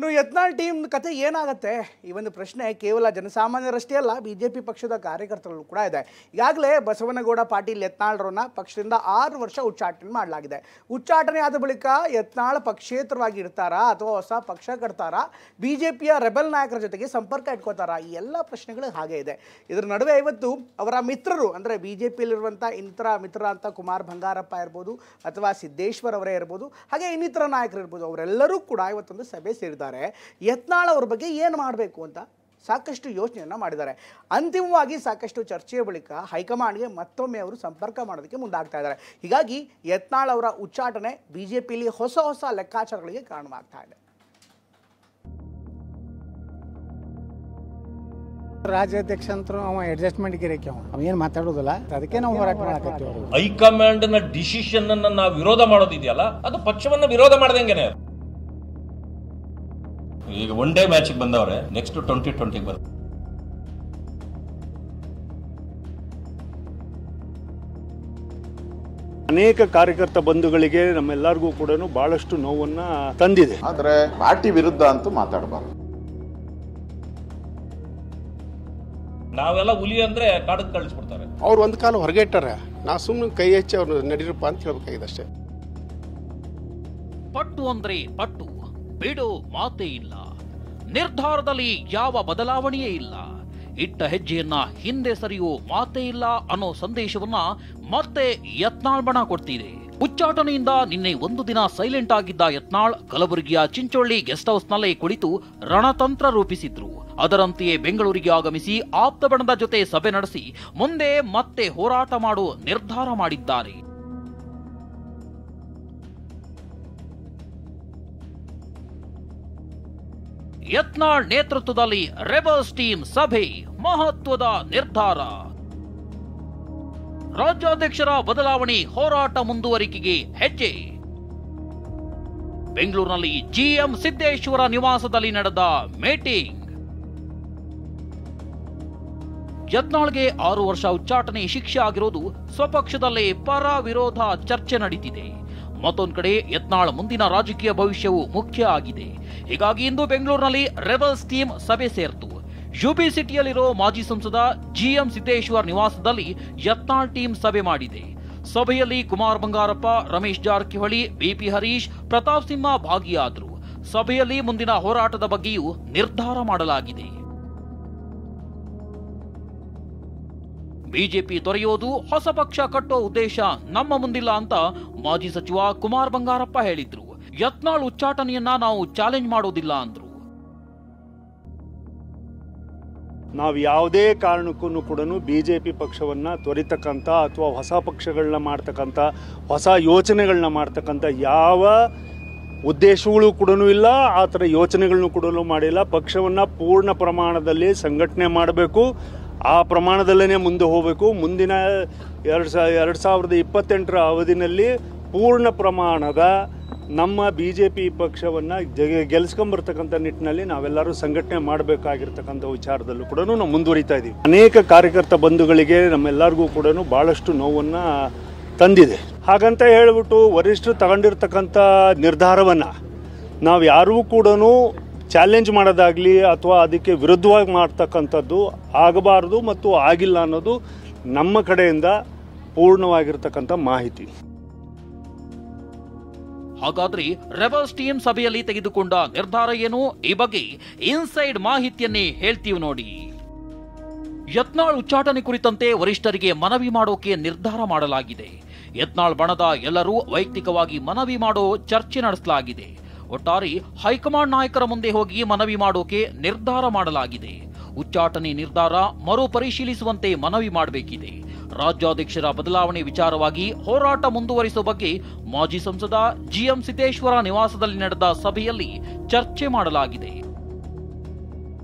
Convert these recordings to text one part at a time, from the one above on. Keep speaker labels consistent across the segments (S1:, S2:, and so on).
S1: ಇನ್ನು ಯತ್ನಾಳ್ ಟೀಮ್ ಕತೆ ಏನಾಗುತ್ತೆ ಈ ಒಂದು ಪ್ರಶ್ನೆ ಕೇವಲ ಜನಸಾಮಾನ್ಯರಷ್ಟೇ ಅಲ್ಲ ಬಿಜೆಪಿ ಪಕ್ಷದ ಕಾರ್ಯಕರ್ತರು ಕೂಡ ಇದೆ. ಈಗಾಗಲೇ ಬಸವನಗೌಡ ಪಾಟೀಲ್ ಯತ್ನಾಳ್ರನ್ನ ಪಕ್ಷದಿಂದ 6 ವರ್ಷ ಉಚ್ಚಾಟನೆ ಮಾಡಲಾಗಿದೆ. ಉಚ್ಚಾಟನೆ ಆದ ಬಳಿಕ ಯತ್ನಾಳ್ ಪಕ್ಷೇತರವಾಗಿ ಇರ್ತಾರಾ ಅಥವಾ ಹೊಸ ಪಕ್ಷ ಕಟ್ತಾರಾ, ಬಿಜೆಪಿಯ ರೆಬೆಲ್ ನಾಯಕರ ಜೊತೆಗೆ ಸಂಪರ್ಕ ಇಟ್ಕೋತಾರಾ, ಈ ಎಲ್ಲ ಪ್ರಶ್ನೆಗಳು ಹಾಗೆ ಇದೆ. ಇದರ ನಡುವೆ ಇವತ್ತು ಅವರ ಮಿತ್ರರು ಅಂದರೆ ಬಿಜೆಪಿಯಲ್ಲಿರುವಂಥ ಮಿತ್ರ ಅಂತ ಕುಮಾರ್ ಬಂಗಾರಪ್ಪ ಇರ್ಬೋದು ಅಥವಾ ಸಿದ್ದೇಶ್ವರ್ ಅವರೇ ಇರ್ಬೋದು, ಹಾಗೆ ಇನ್ನಿತರ ನಾಯಕರು ಇರ್ಬೋದು, ಅವರೆಲ್ಲರೂ ಕೂಡ ಇವತ್ತೊಂದು ಸಭೆ ಸೇರಿದ್ದಾರೆ. ಯತ್ನಾಳ್ ಅವ್ರ ಬಗ್ಗೆ ಏನು ಮಾಡಬೇಕು ಅಂತ ಸಾಕಷ್ಟು ಯೋಚನೆಯನ್ನು ಮಾಡಿದ್ದಾರೆ. ಅಂತಿಮವಾಗಿ ಸಾಕಷ್ಟು ಚರ್ಚೆಯ ಬಳಿಕ ಹೈಕಮಾಂಡ್ಗೆ ಮತ್ತೊಮ್ಮೆ ಅವರು ಸಂಪರ್ಕ ಮಾಡೋದಕ್ಕೆ ಮುಂದಾಗ್ತಾ ಇದ್ದಾರೆ. ಹೀಗಾಗಿ ಯತ್ನಾಳ್ ಅವರ ಉಚ್ಚಾಟನೆ ಬಿಜೆಪಿಯಲ್ಲಿ ಹೊಸ ಲೆಕ್ಕಾಚಾರಗಳಿಗೆ ಕಾರಣವಾಗ್ತಾ ಇದೆ.
S2: ರಾಜ್ಯಾಧ್ಯಕ್ಷ ಅಂತೂ ಅವ ಅಡ್ಜಸ್ಟ್ಮೆಂಟ್ ಗಿರಕ್ಕೆ ಅವ ಏನು ಮಾತಾಡೋದಿಲ್ಲ, ಅದಕ್ಕೆ ನಾವು ಹೋರಾಟ ಮಾಡಕತ್ತೀವಿ.
S3: ಹೈಕಮಾಂಡ್ ನ ಡಿಸಿಷನ್ ಅನ್ನ ನಾವು ವಿರೋಧ ಮಾಡೋದಿದೆಯಲ್ಲ, ಅದು ಪಕ್ಷವನ್ನ ವಿರೋಧ ಮಾಡ್ದಂಗೆನೆ. ಈಗ ಒನ್ ಡೇ ಮ್ಯಾಚ್ ಬಂದವ್ರೆ, ನೆಕ್ಸ್ಟ್ 2020 ಬರ್.
S4: ಅನೇಕ ಕಾರ್ಯಕರ್ತ ಬಂಧುಗಳಿಗೆ ನಮ್ಮೆಲ್ಲರಿಗೂ ಕೂಡ ಬಹಳಷ್ಟು ನೋವನ್ನ ತಂದಿದೆ.
S5: ಆದ್ರೆ ಪಾರ್ಟಿ ವಿರುದ್ಧ ಅಂತೂ ಮಾತಾಡಬಾರ್ದು.
S3: ನಾವೆಲ್ಲ ಹುಲಿ ಅಂದ್ರೆ ಕಾಡಕ್ಕೆ ಕಳಿಸ್ಬಿಡ್ತಾರೆ.
S6: ಅವ್ರು ಒಂದು ಕಾಲ ಹೊರಗೆ ಇಟ್ಟಾರೆ, ನಾವು ಸುಮ್ಮನೆ ಕೈ ಹಚ್ಚಿ ಅವ್ರು ನಡೀರಪ್ಪ ಅಂತ ಹೇಳ್ಬೇಕಾಗಿದೆ ಅಷ್ಟೇ.
S7: ಪಟ್ಟು ಅಂದ್ರೆ ಪಟ್ಟು, ಬಿಡು ಮಾತೇ ಇಲ್ಲ. ನಿರ್ಧಾರದಲ್ಲಿ ಯಾವ ಬದಲಾವಣೆಯೇ ಇಲ್ಲ. ಇಟ್ಟ ಹೆಜ್ಜೆಯನ್ನ ಹಿಂದೆ ಸರಿಯೋ ಮಾತೇ ಇಲ್ಲ ಅನ್ನೋ ಸಂದೇಶವನ್ನ ಮತ್ತೆ ಯತ್ನಾಳ್ ಬಣ ಕೊಡ್ತಿದೆ. ಉಚ್ಚಾಟನೆಯಿಂದ ನಿನ್ನೆ ಒಂದು ದಿನ ಸೈಲೆಂಟ್ ಆಗಿದ್ದ ಯತ್ನಾಳ್ ಕಲಬುರಗಿಯ ಚಿಂಚೋಳಿ ಗೆಸ್ಟ್ ಹೌಸ್ ನಲ್ಲೇ ಕುಳಿತು ರಣತಂತ್ರ ರೂಪಿಸಿದ್ರು. ಅದರಂತೆಯೇ ಬೆಂಗಳೂರಿಗೆ ಆಗಮಿಸಿ ಆಪ್ತ ಬಣದ ಜೊತೆ ಸಭೆ ನಡೆಸಿ ಮುಂದೆ ಮತ್ತೆ ಹೋರಾಟ ಮಾಡೋ ನಿರ್ಧಾರ ಮಾಡಿದ್ದಾರೆ. ಯತ್ನಾಳ್ ನೇತೃತ್ವದಲ್ಲಿ ರೆಬಲ್ಸ್ ಟೀಮ್ ಸಭೆ, ಮಹತ್ವದ ನಿರ್ಧಾರ. ರಾಜ್ಯಾಧ್ಯಕ್ಷರ ಬದಲಾವಣೆ, ಹೋರಾಟ ಮುಂದುವರಿಕೆಗೆ ಹೆಜ್ಜೆ. ಬೆಂಗಳೂರಿನಲ್ಲಿ ಜಿಎಂ ಸಿದ್ದೇಶ್ವರ ನಿವಾಸದಲ್ಲಿ ನಡೆದ ಮೀಟಿಂಗ್. ಯತ್ನಾಳ್ಗೆ 6 ವರ್ಷ ಉಚ್ಚಾಟನೆ ಶಿಕ್ಷೆ ಆಗಿರೋದು ಸ್ವಪಕ್ಷದಲ್ಲೇ ಪರ ವಿರೋಧ ಚರ್ಚೆ ನಡೀತಿದೆ. ಮತ್ತೊಂದು ಕಡೆ ಯತ್ನಾಳ್ ಮುಂದಿನ ರಾಜಕೀಯ ಭವಿಷ್ಯವು ಮುಖ್ಯ ಆಗಿದೆ. ಹೀಗಾಗಿ ಇಂದು ಬೆಂಗಳೂರಿನಲ್ಲಿ ರೆಬಲ್ಸ್ ಟೀಮ್ ಸಭೆ ಸೇರ್ತು. ಯುಬಿ ಸಿಟಿಯಲ್ಲಿರೋ ಮಾಜಿ ಸಂಸದ ಜಿಎಂ ಸಿದ್ದೇಶ್ವರ್ ನಿವಾಸದಲ್ಲಿ ಯತ್ನಾಳ್ ಟೀಮ್ ಸಭೆ ಮಾಡಿದೆ. ಸಭೆಯಲ್ಲಿ ಕುಮಾರ್ ಬಂಗಾರಪ್ಪ, ರಮೇಶ್ ಜಾರಕಿಹೊಳಿ, ಬಿಪಿ ಹರೀಶ್, ಪ್ರತಾಪ್ ಸಿಂಹ ಭಾಗಿಯಾದರು. ಸಭೆಯಲ್ಲಿ ಮುಂದಿನ ಹೋರಾಟದ ಬಗ್ಗೆಯೂ ನಿರ್ಧಾರ ಮಾಡಲಾಗಿದೆ. ಬಿಜೆಪಿ ತೊರೆಯೋದು, ಹೊಸ ಪಕ್ಷ ಕಟ್ಟೋ ಉದ್ದೇಶ ನಮ್ಮ ಮುಂದಿಲ್ಲ ಅಂತ ಮಾಜಿ ಸಚಿವ ಕುಮಾರ್ ಬಂಗಾರಪ್ಪ ಹೇಳಿದ್ರು. ಯತ್ನಾಳ್ ಉಚ್ಚಾಟನೆಯನ್ನ ನಾವು ಚಾಲೆಂಜ್ ಮಾಡೋದಿಲ್ಲ ಅಂದ್ರು.
S4: ನಾವು ಯಾವುದೇ ಕಾರಣಕ್ಕೂ ಕೂಡ ಬಿಜೆಪಿ ಪಕ್ಷವನ್ನ ತೊರಿತಕ್ಕಂಥ ಅಥವಾ ಹೊಸ ಪಕ್ಷಗಳನ್ನ ಮಾಡ್ತಕ್ಕಂಥ, ಹೊಸ ಯೋಚನೆಗಳನ್ನ ಮಾಡ್ತಕ್ಕಂಥ ಯಾವ ಉದ್ದೇಶಗಳು ಕೂಡ ಇಲ್ಲ. ಆ ಥರ ಯೋಚನೆಗಳನ್ನು ಕೂಡ ಮಾಡಿಲ್ಲ. ಪಕ್ಷವನ್ನ ಪೂರ್ಣ ಪ್ರಮಾಣದಲ್ಲಿ ಸಂಘಟನೆ ಮಾಡಬೇಕು, ಆ ಪ್ರಮಾಣದಲ್ಲೇ ಮುಂದೆ ಹೋಗಬೇಕು. ಮುಂದಿನ 2028ರ ಅವಧಿನಲ್ಲಿ ಪೂರ್ಣ ಪ್ರಮಾಣದ ನಮ್ಮ ಬಿಜೆಪಿ ಪಕ್ಷವನ್ನು ಗೆಲ್ಸ್ಕೊಂಬರ್ತಕ್ಕಂಥ ನಿಟ್ಟಿನಲ್ಲಿ ನಾವೆಲ್ಲರೂ ಸಂಘಟನೆ ಮಾಡಬೇಕಾಗಿರ್ತಕ್ಕಂಥ ವಿಚಾರದಲ್ಲೂ ಕೂಡ ನಾವು ಮುಂದುವರಿತಾ ಇದ್ದೀವಿ. ಅನೇಕ ಕಾರ್ಯಕರ್ತ ಬಂಧುಗಳಿಗೆ ನಮ್ಮೆಲ್ಲರಿಗೂ ಕೂಡ ಭಾಳಷ್ಟು ನೋವನ್ನು ತಂದಿದೆ. ಹಾಗಂತ ಹೇಳಿಬಿಟ್ಟು ವರಿಷ್ಠರು ತಗೊಂಡಿರ್ತಕ್ಕಂಥ ನಿರ್ಧಾರವನ್ನು ನಾವು ಯಾರೂ ಕೂಡ ಚಾಲೆಂಜ್ ಮಾಡೋದಾಗಲಿ ಅಥವಾ ಅದಕ್ಕೆ ವಿರುದ್ಧವಾಗಿ ಮಾಡ್ತಕ್ಕಂಥದ್ದು ಆಗಬಾರ್ದು ಮತ್ತು ಆಗಿಲ್ಲ ಅನ್ನೋದು ನಮ್ಮ ಕಡೆಯಿಂದ ಪೂರ್ಣವಾಗಿರ್ತಕ್ಕಂಥ ಮಾಹಿತಿ.
S7: ಹಾಗಾದ್ರೆ ರೆಬಲ್ಸ್ ಟೀಮ್ ಸಭೆಯಲ್ಲಿ ತೆಗೆದುಕೊಂಡ ನಿರ್ಧಾರ ಏನು? ಈ ಬಗ್ಗೆ ಇನ್ಸೈಡ್ ಮಾಹಿತಿಯನ್ನೇ ಹೇಳ್ತೀವಿ ನೋಡಿ. ಯತ್ನಾಳ್ ಉಚ್ಚಾಟನೆ ಕುರಿತಂತೆ ವರಿಷ್ಠರಿಗೆ ಮನವಿ ಮಾಡೋಕೆ ನಿರ್ಧಾರ ಮಾಡಲಾಗಿದೆ. ಯತ್ನಾಳ್ ಬಣದ ಎಲ್ಲರೂ ವೈಯಕ್ತಿಕವಾಗಿ ಮನವಿ ಮಾಡೋ ಚರ್ಚೆ ನಡೆಸಲಾಗಿದೆ. ಒಟ್ಟಾರೆ ಹೈಕಮಾಂಡ್ ನಾಯಕರ ಮುಂದೆ ಹೋಗಿ ಮನವಿ ಮಾಡೋಕೆ ನಿರ್ಧಾರ ಮಾಡಲಾಗಿದೆ. ಉಚ್ಚಾಟನೆ ನಿರ್ಧಾರ ಮರುಪರಿಶೀಲಿಸುವಂತೆ ಮನವಿ ಮಾಡಬೇಕಿದೆ. ರಾಜ್ಯಾಧ್ಯಕ್ಷರ ಬದಲಾವಣೆ ವಿಚಾರವಾಗಿ ಹೋರಾಟ ಮುಂದುವರಿಸುವ ಬಗ್ಗೆ ಮಾಜಿ ಸಂಸದ ಜಿಎಂ ಸಿದ್ದೇಶ್ವರ ನಿವಾಸದಲ್ಲಿ ನಡೆದ ಸಭೆಯಲ್ಲಿ ಚರ್ಚೆ ಮಾಡಲಾಗಿದೆ.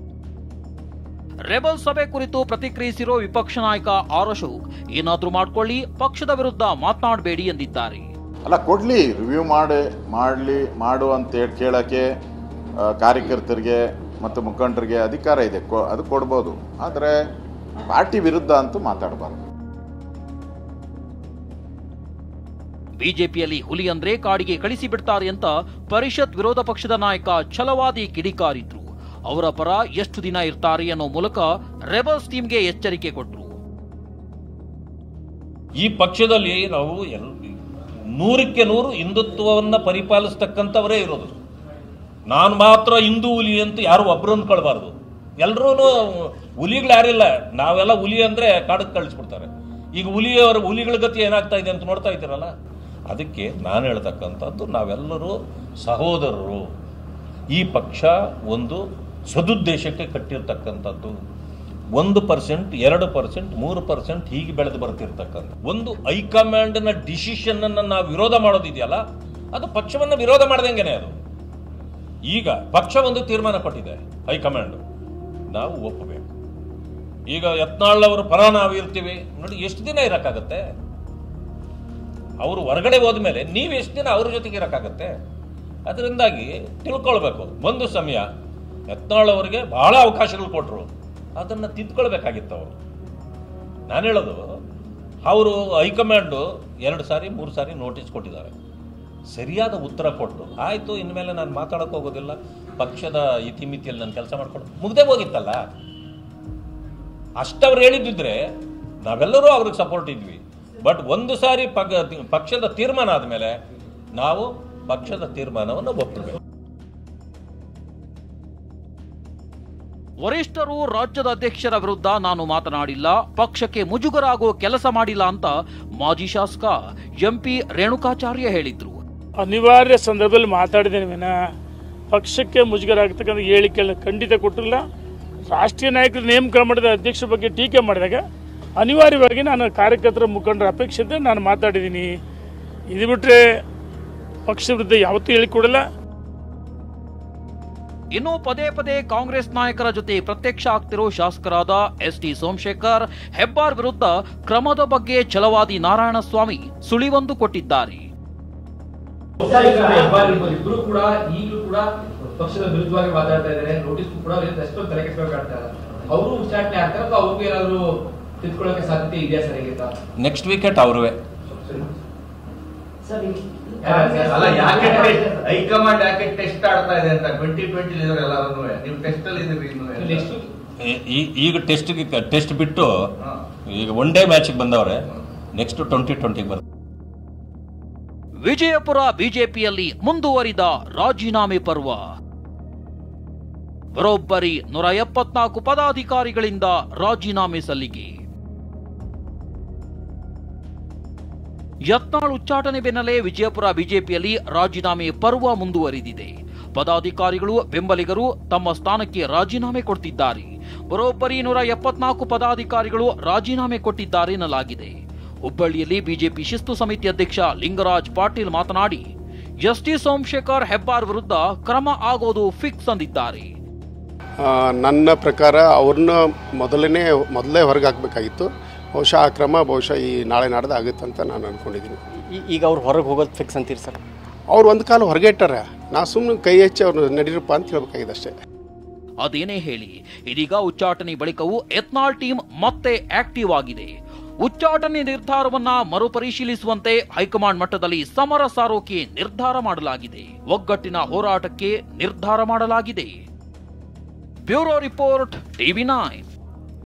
S7: ರೆಬಲ್ ಸಭೆ ಕುರಿತು ಪ್ರತಿಕ್ರಿಯಿಸಿರೋ ವಿಪಕ್ಷ ನಾಯಕ ಆರ್ ಅಶೋಕ್, ಏನಾದ್ರೂ ಮಾಡ್ಕೊಳ್ಳಿ, ಪಕ್ಷದ ವಿರುದ್ಧ ಮಾತನಾಡಬೇಡಿ ಎಂದಿದ್ದಾರೆ.
S5: ಅಲ್ಲ, ಕೊಡ್ಲಿ, ರಿವ್ಯೂ ಮಾಡು ಅಂತ ಕೇಳಕ್ಕೆ ಕಾರ್ಯಕರ್ತರಿಗೆ ಮತ್ತು ಮುಖಂಡರಿಗೆ ಅಧಿಕಾರ ಇದೆ, ಅದು ಕೊಡ್ಬೋದು. ಆದರೆ ಪಾರ್ಟಿ ವಿರುದ್ಧ ಅಂತೂ ಮಾತಾಡಬಾರ್ದು.
S7: ಬಿಜೆಪಿಯಲ್ಲಿ ಹುಲಿ ಅಂದ್ರೆ ಕಾಡಿಗೆ ಕಳಿಸಿ ಬಿಡ್ತಾರೆ ಅಂತ ಪರಿಷತ್ ವಿರೋಧ ಪಕ್ಷದ ನಾಯಕ ಛಲವಾದಿ ಕಿಡಿಕಾರಿದ್ರು. ಅವರ ಪರ ಎಷ್ಟು ದಿನ ಇರ್ತಾರೆ ಅನ್ನೋ ಮೂಲಕ ರೆಬಲ್ಸ್ ಟೀಮ್ಗೆ ಎಚ್ಚರಿಕೆ ಕೊಟ್ರು.
S3: ಈ ಪಕ್ಷದಲ್ಲಿ ನಾವು 100ಕ್ಕೆ 100 ಹಿಂದುತ್ವವನ್ನ ಪರಿಪಾಲಿಸ್ತಕ್ಕಂಥವರೇ ಇರೋದು. ನಾನು ಮಾತ್ರ ಹಿಂದೂ ಹುಲಿ ಅಂತ ಯಾರು ಒಬ್ರು ಅಂದ್ಕೊಳ್ಬಾರ್ದು. ಎಲ್ಲರೂ ಹುಲಿಗಳು ಯಾರಿಲ್ಲ. ನಾವೆಲ್ಲ ಹುಲಿ ಅಂದ್ರೆ ಕಾಡಕ್ಕೆ ಕಳಿಸ್ಬಿಡ್ತಾರೆ. ಈಗ ಹುಲಿಗಳ ಗತಿ ಏನಾಗ್ತಾ ಇದೆ ಅಂತ ನೋಡ್ತಾ ಇದ್ದೀರಲ್ಲ. ಅದಕ್ಕೆ ನಾನು ಹೇಳ್ತಕ್ಕಂಥದ್ದು, ನಾವೆಲ್ಲರೂ ಸಹೋದರರು. ಈ ಪಕ್ಷ ಒಂದು ಸದುದ್ದೇಶಕ್ಕೆ ಕಟ್ಟಿರ್ತಕ್ಕಂಥದ್ದು. 1%, 2%, 3% ಹೀಗೆ ಬೆಳೆದು ಬರ್ತಿರ್ತಕ್ಕಂಥ ಒಂದು ಹೈಕಮಾಂಡ್ನ ಡಿಸಿಷನ್ ಅನ್ನ ನಾವು ವಿರೋಧ ಮಾಡೋದಿದೆಯಲ್ಲ, ಅದು ಪಕ್ಷವನ್ನು ವಿರೋಧ ಮಾಡ್ದಂಗೆನೆ. ಅದು ಈಗ ಪಕ್ಷ ಒಂದು ತೀರ್ಮಾನ ಕೊಟ್ಟಿದೆ, ಹೈಕಮಾಂಡ್, ನಾವು ಒಪ್ಪಬೇಕು. ಈಗ ಯತ್ನಾಳ್ ಅವರ ಪರ ನಾವು ಇರ್ತೀವಿ ನೋಡಿ, ಎಷ್ಟು ದಿನ ಇರಕ್ಕಾಗತ್ತೆ? ಅವರು ಹೊರಗಡೆ ಹೋದ್ಮೇಲೆ ನೀವು ಎಷ್ಟು ದಿನ ಅವ್ರ ಜೊತೆಗೆ ಇರಕ್ಕಾಗತ್ತೆ? ಅದರಿಂದಾಗಿ ತಿಳ್ಕೊಳ್ಬೇಕು. ಒಂದು ಸಮಯ ಯತ್ನಾಳ್ ಅವರಿಗೆ ಬಹಳ ಅವಕಾಶಗಳು ಕೊಟ್ಟರು, ಅದನ್ನು ತಿದ್ಕೊಳ್ಬೇಕಾಗಿತ್ತು ಅವರು. ನಾನು ಹೇಳೋದು, ಅವರು ಹೈಕಮಾಂಡು 2 ಸಾರಿ 3 ಸಾರಿ ನೋಟಿಸ್ ಕೊಟ್ಟಿದ್ದಾರೆ. ಸರಿಯಾದ ಉತ್ತರ ಕೊಟ್ಟು ಆಯಿತು, ಇನ್ಮೇಲೆ ನಾನು ಮಾತಾಡೋಕೆ ಹೋಗೋದಿಲ್ಲ, ಪಕ್ಷದ ಇತಿಮಿತಿಯಲ್ಲಿ ನಾನು ಕೆಲಸ ಮಾಡ್ಕೊಂಡು ಮುಗ್ದೇ ಹೋಗಿತ್ತಲ್ಲ. ಅಷ್ಟವ್ರು ಹೇಳಿದ್ದಿದ್ರೆ ನಾವೆಲ್ಲರೂ ಅವ್ರಿಗೆ ಸಪೋರ್ಟ್ ಇದ್ವಿ. ಬಟ್ ಒಂದು ಸಾರಿ ಪಕ್ಷದ ತೀರ್ಮಾನ ಆದಮೇಲೆ ನಾವು ಪಕ್ಷದ ತೀರ್ಮಾನವನ್ನು ಒಪ್ಪಬೇಕು.
S7: ವರಿಷ್ಠರು ರಾಜ್ಯದ ಅಧ್ಯಕ್ಷರ ವಿರುದ್ಧ ನಾನು ಮಾತನಾಡಿಲ್ಲ, ಪಕ್ಷಕ್ಕೆ ಮುಜುಗರ ಆಗೋ ಕೆಲಸ ಮಾಡಿಲ್ಲ ಅಂತ ಮಾಜಿ ಶಾಸಕ ಎಂಪಿ ರೇಣುಕಾಚಾರ್ಯ ಹೇಳಿದ್ರು.
S8: ಅನಿವಾರ್ಯ ಸಂದರ್ಭದಲ್ಲಿ ಮಾತಾಡಿದ್ದೇನೆ ವಿನ ಪಕ್ಷಕ್ಕೆ ಮುಜುಗರ ಆಗ್ತಕ್ಕಂಥ ಹೇಳಿಕೆಗಳನ್ನ ಖಂಡಿತ ಕೊಟ್ಟಿಲ್ಲ. ರಾಷ್ಟ್ರೀಯ ನಾಯಕರು ನೇಮಕ ಮಾಡಿದ ಅಧ್ಯಕ್ಷರ ಬಗ್ಗೆ ಟೀಕೆ ಮಾಡಿದಾಗ ಅನಿವಾರ್ಯವಾಗಿ ನಾನು ಕಾರ್ಯಕರ್ತರ ಮುಖಂಡರ ಅಪೇಕ್ಷೆ ನಾನು ಮಾತಾಡಿದ್ದೀನಿ. ಇದು ಬಿಟ್ಟರೆ ಪಕ್ಷ ವಿರುದ್ಧ ಯಾವತ್ತೂ ಹೇಳಿಕೊಡಲ್ಲ.
S7: ಇನ್ನು ಪದೇ ಪದೇ ಕಾಂಗ್ರೆಸ್ ನಾಯಕರ ಜೊತೆ ಪ್ರತ್ಯಕ್ಷ ಆಗ್ತಿರೋ ಶಾಸಕರಾದ ಎಸ್.ಟಿ. ಸೋಮಶೇಖರ್, ಹೆಬ್ಬಾರ್ ವಿರುದ್ಧ ಕ್ರಮದ ಬಗ್ಗೆ ಛಲವಾದಿ ನಾರಾಯಣಸ್ವಾಮಿ ಸುಳಿವೊಂದು ಕೊಟ್ಟಿದ್ದಾರೆ.
S9: ಇಬ್ಬರು ಕೂಡ ಈಗಲೂ ಕೂಡ ಪಕ್ಷದ ವಿರುದ್ಧವಾಗಿ ಮಾತಾಡ್ತಾ ಇದ್ದಾರೆ. ನೋಟಿಸ್ ಕೂಡ ಎಷ್ಟೋ ತಲೆ ಕೆಡಿಸ್ಬೇಕಾಗ್ತಾ ಇಲ್ಲ. ಅವರು ಉಚ್ಚಾಟನೆ ಆಗ್ತಾರೆ ಅಥವಾ ಅವ್ರಿಗೆ ಏನಾದ್ರು ತಿಳ್ಕೊಳ್ಳೋಕೆ ಸಾಧ್ಯತೆ ಇದೆಯಾ ಸರ್? ಈಗ
S3: ನೆಕ್ಸ್ಟ್ ವೀಕೆಟ್ ಅವ್ರವೇ.
S10: ಅಲ್ಲ, ಯಾಕೆ ಹೈಕಮಾಂಡ್ ಯಾಕೆ ಟೆಸ್ಟ್ ಆಡ್ತಾ ಇದೆ ಅಂತ 2020 ಎಲ್ಲರೂ ನೀವು ಟೆಸ್ಟ್ ಅಲ್ಲಿ
S3: ಈಗ ಟೆಸ್ಟ್ ಬಿಟ್ಟು ಈಗ ಒನ್ ಡೇ ಮ್ಯಾಚ್ ಬಂದವ್ರೆ. ನೆಕ್ಸ್ಟ್ 2020 ಬರ್ತಾರೆ.
S7: ವಿಜಯಪುರ ಬಿಜೆಪಿಯಲ್ಲಿ ಮುಂದುವರಿದ ರಾಜೀನಾಮೆ ಪರ್ವ. ಬರೋಬ್ಬರಿ 174 ಪದಾಧಿಕಾರಿಗಳಿಂದ ರಾಜೀನಾಮೆ ಸಲ್ಲಿಕೆ. ಯತ್ನಾಳ್ ಉಚ್ಚಾಟನೆ ಬೆನ್ನಲ್ಲೇ ವಿಜಯಪುರ ಬಿಜೆಪಿಯಲ್ಲಿ ರಾಜೀನಾಮೆ ಪರ್ವ ಮುಂದುವರಿದಿದೆ. ಪದಾಧಿಕಾರಿಗಳು, ಬೆಂಬಲಿಗರು ತಮ್ಮ ಸ್ಥಾನಕ್ಕೆ ರಾಜೀನಾಮೆ ಕೊಡ್ತಿದ್ದಾರೆ. ಬರೋಬ್ಬರಿ 174 ಪದಾಧಿಕಾರಿಗಳು ರಾಜೀನಾಮೆ ಕೊಟ್ಟಿದ್ದಾರೆ ಎನ್ನಲಾಗಿದೆ. ಹುಬ್ಬಳ್ಳಿಯಲ್ಲಿ ಬಿಜೆಪಿ ಶಿಸ್ತು ಸಮಿತಿ ಅಧ್ಯಕ್ಷ ಲಿಂಗರಾಜ್ ಪಾಟೀಲ್ ಮಾತನಾಡಿ, ಎಸ್.ಟಿ. ಸೋಮಶೇಖರ್, ಹೆಬ್ಬಾರ್ ವಿರುದ್ಧ ಕ್ರಮ ಆಗೋದು ಫಿಕ್ಸ್ ಅಂದಿದ್ದಾರೆ.
S6: ನನ್ನ ಪ್ರಕಾರ ಅವ್ರನ್ನ ಮೊದಲೇ ಹೊರಗೆ ಹಾಕಬೇಕಾಗಿತ್ತು. ಬಹುಶಃ ಆ ಕ್ರಮ ಈ ನಾಳೆ ನಾಡ್ದು ಆಗುತ್ತೆ ಅಂತ ನಾನು ಅಂದ್ಕೊಂಡಿದ್ದೀನಿ.
S2: ಈಗ ಅವ್ರು ಹೊರಗೆ ಹೋಗೋದು ಫಿಕ್ಸ್ ಅಂತೀರಿ ಸರ್?
S6: ಅವ್ರು ಒಂದು ಕಾಲ ಹೊರಗೆ ಇಟ್ಟಾರೆ, ನಾ ಸುಮ್ಮನೆ ಕೈ ಹೆಚ್ಚಿ ಅವ್ರು ನಡೀರಪ್ಪ ಅಂತ ಹೇಳ್ಬೇಕಾಗಿದೆ ಅಷ್ಟೇ.
S7: ಅದೇನೇ ಹೇಳಿ, ಇದೀಗ ಉಚ್ಚಾಟನೆ ಬಳಿಕವೂ ಯತ್ನಾಳ್ ಟೀಮ್ ಮತ್ತೆ ಆಕ್ಟಿವ್ ಆಗಿದೆ. ಉಚ್ಚಾಟನೆ ನಿರ್ಧಾರವನ್ನ ಮರುಪರಿಶೀಲಿಸುವಂತೆ ಹೈಕಮಾಂಡ್ ಮಟ್ಟದಲ್ಲಿ ಸಮರ ಸಾರೋಕೆ ನಿರ್ಧಾರ ಮಾಡಲಾಗಿದೆ. ಒಗ್ಗಟ್ಟಿನ ಹೋರಾಟಕ್ಕೆ ನಿರ್ಧಾರ ಮಾಡಲಾಗಿದೆ. Bureau report, TV9.